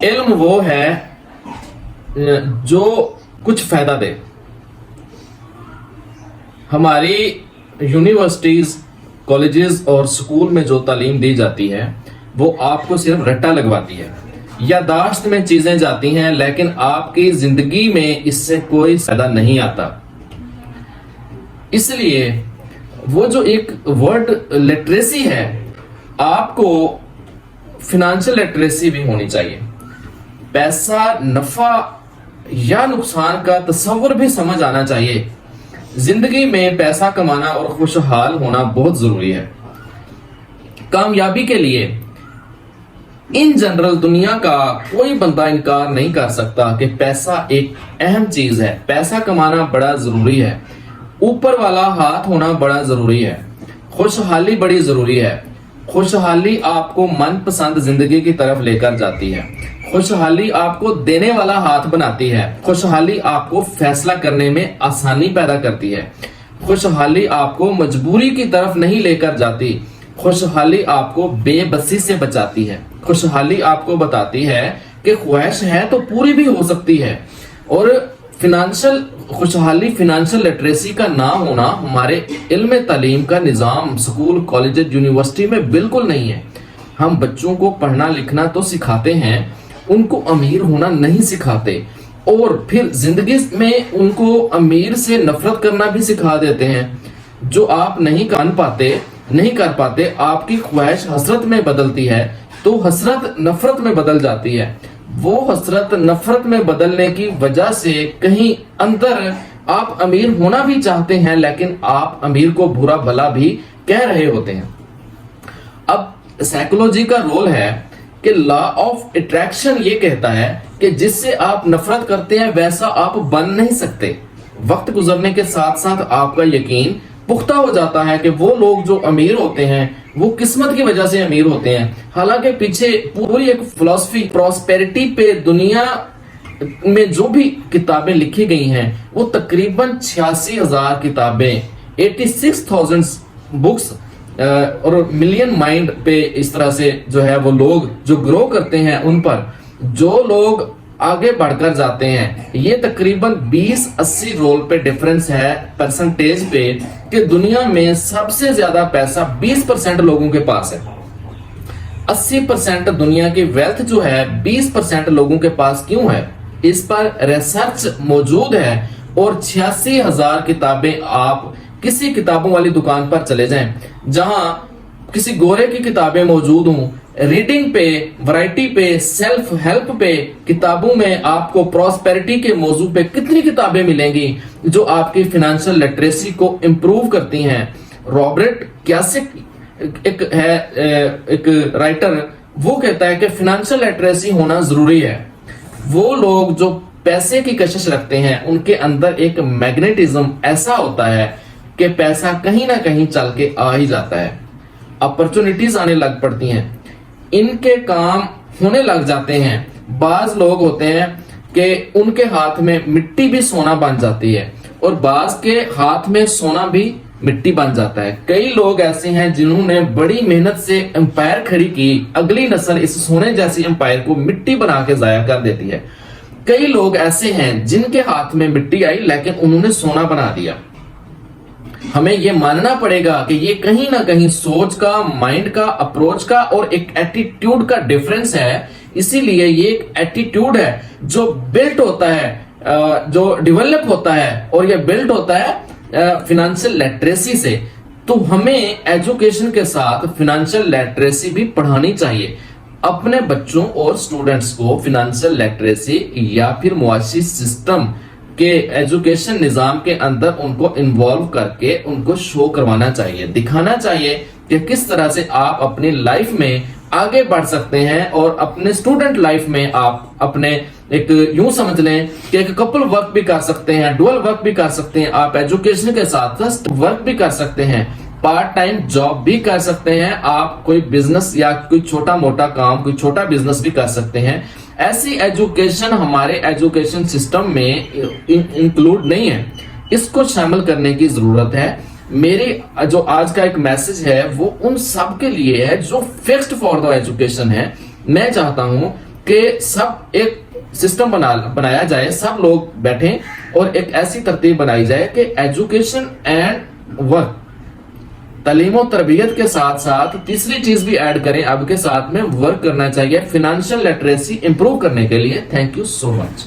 علم وہ ہے جو کچھ فائدہ دے. ہماری یونیورسٹیز، کالجز اور سکول میں جو تعلیم دی جاتی ہے وہ آپ کو صرف رٹا لگواتی ہے. یادداشت میں چیزیں جاتی ہیں لیکن آپ کی زندگی میں اس سے کوئی فائدہ نہیں آتا. اس لیے وہ جو ایک ورڈ لٹریسی ہے، آپ کو فنانشل لٹریسی بھی ہونی چاہیے. پیسہ نفع یا نقصان کا تصور بھی سمجھ آنا چاہیے. زندگی میں پیسہ کمانا اور خوشحال ہونا بہت ضروری ہے. کامیابی کے لیے ان جنرل دنیا کا کوئی بندہ انکار نہیں کر سکتا کہ پیسہ ایک اہم چیز ہے. پیسہ کمانا بڑا ضروری ہے. اوپر والا ہاتھ ہونا بڑا ضروری ہے. خوشحالی بڑی ضروری ہے. خوشحالی آپ کو من پسند زندگی کی طرف لے کر جاتی ہے. خوشحالی آپ کو دینے والا ہاتھ بناتی ہے. خوشحالی آپ کو فیصلہ کرنے میں آسانی پیدا کرتی ہے. خوشحالی آپ کو مجبوری کی طرف نہیں لے کر جاتی. خوشحالی آپ کو بے بسی سے بچاتی ہے. خوشحالی آپ کو بتاتی ہے کہ خواہش ہے تو پوری بھی ہو سکتی ہے. اور فنانشل خوشحالی، فنانشل لٹریسی کا نہ ہونا ہمارے علم تعلیم کا نظام سکول، کالج، یونیورسٹی میں بالکل نہیں ہے. ہم بچوں کو پڑھنا لکھنا تو سکھاتے ہیں، ان کو امیر ہونا نہیں سکھاتے، اور پھر زندگی میں ان کو امیر سے نفرت کرنا بھی سکھا دیتے ہیں. جو آپ نہیں کر پاتے آپ کی خواہش حسرت میں بدلتی ہے تو حسرت نفرت میں بدل جاتی ہے. وہ حسرت نفرت میں بدلنے کی وجہ سے کہیں اندر آپ امیر ہونا بھی چاہتے ہیں لیکن آپ امیر کو برا بھلا بھی کہہ رہے ہوتے ہیں. اب سائیکولوجی کا رول ہے کہ لا آف اٹریکشن یہ کہتا ہے کہ جس سے آپ نفرت کرتے ہیں ویسا آپ بن نہیں سکتے. وقت گزرنے کے ساتھ ساتھ آپ کا یقین پختہ ہو جاتا ہے کہ وہ لوگ جو امیر ہوتے ہیں وہ قسمت کی وجہ سے امیر ہوتے ہیں. حالانکہ پیچھے پوری ایک فلسفی پراسپیرٹی پہ دنیا میں جو بھی کتابیں لکھی گئی ہیں وہ تقریباً 86,000 کتابیں، 86,000 بکس اور ملین مائنڈ پہ اس طرح سے جو ہے وہ لوگ جو گرو کرتے ہیں ان پر جو لوگ آگے بڑھ کر جاتے ہیں. یہ تقریباً 20-80 رول پہ ڈیفرنس ہے پرسنٹیج پہ کہ دنیا میں سب سے زیادہ پیسہ 20% لوگوں کے پاس ہے. 80% دنیا کی ویلتھ جو ہے 20% لوگوں کے پاس کیوں ہے؟ اس پر ریسرچ موجود ہے. اور 86,000 کتابیں، آپ کسی کتابوں والی دکان پر چلے جائیں جہاں کسی گورے کی کتابیں موجود ہوں، ریڈنگ پہ، ورائٹی پہ، سیلف ہیلپ پہ کتابوں میں آپ کو پراسپیرٹی کے موضوع پہ کتنی کتابیں ملیں گی جو آپ کی فنانشل لٹریسی کو امپروو کرتی ہیں. رابرٹ کیاسک ایک رائٹر، وہ کہتا ہے کہ فنانشل لٹریسی ہونا ضروری ہے. وہ لوگ جو پیسے کی کشش رکھتے ہیں ان کے اندر ایک میگنیٹزم ایسا ہوتا ہے کہ پیسہ کہیں نہ کہیں چل کے آ ہی جاتا ہے. اپرچونٹیز آنے لگ پڑتی ہیں، ان کے کام ہونے لگ جاتے ہیں. بعض لوگ ہوتے ہیں کہ ان کے ہاتھ میں مٹی بھی سونا بن جاتی ہے اور بعض کے ہاتھ میں سونا بھی مٹی بن جاتا ہے. کئی لوگ ایسے ہیں جنہوں نے بڑی محنت سے امپائر کھڑی کی، اگلی نسل اس سونے جیسی امپائر کو مٹی بنا کے ضائع کر دیتی ہے. کئی لوگ ایسے ہیں جن کے ہاتھ میں مٹی آئی لیکن انہوں نے سونا بنا دیا. ہمیں یہ ماننا پڑے گا کہ یہ کہیں نہ کہیں سوچ کا، مائنڈ کا، اپروچ کا اور ایک ایٹیٹیوڈ کا ڈیفرنس ہے. اسی لیے یہ ایک ایٹیٹیوڈ ہے جو بلٹ ہوتا ہے، جو ڈیولپ ہوتا ہے، اور یہ بلٹ ہوتا ہے فنانشل لٹریسی سے. تو ہمیں ایجوکیشن کے ساتھ فنانشل لٹریسی بھی پڑھانی چاہیے. اپنے بچوں اور سٹوڈنٹس کو فنانشل لٹریسی یا پھر معاشی سسٹم کہ ایجوکیشن نظام کے اندر ان کو انوالو کر کے ان کو شو کروانا چاہیے، دکھانا چاہیے کہ کس طرح سے آپ اپنی لائف میں آگے بڑھ سکتے ہیں. اور اپنے اسٹوڈنٹ لائف میں آپ اپنے ایک یوں سمجھ لیں کہ ایک کپل ورک بھی کر سکتے ہیں، ڈوئل ورک بھی کر سکتے ہیں. آپ ایجوکیشن کے ساتھ ساتھ ورک بھی کر سکتے ہیں، پارٹ ٹائم جاب بھی کر سکتے ہیں. آپ کوئی بزنس یا کوئی چھوٹا موٹا کام، کوئی چھوٹا بزنس بھی کر سکتے ہیں. ایسی ایجوکیشن ہمارے ایجوکیشن سسٹم میں انکلوڈ نہیں ہے، اس کو شامل کرنے کی ضرورت ہے. میری جو آج کا ایک میسج ہے وہ ان سب کے لیے ہے جو فکسڈ فار دا ایجوکیشن ہے. میں چاہتا ہوں کہ سب ایک سسٹم بنایا جائے, سب لوگ بیٹھیں اور ایک ایسی ترتیب بنائی جائے کہ ایجوکیشن اینڈ ورک, تعلیم و تربیت کے ساتھ ساتھ تیسری چیز بھی ایڈ کریں, اب کے ساتھ میں ورک کرنا چاہیے فائنانشل لٹریسی امپروو کرنے کے لیے. Thank you so much.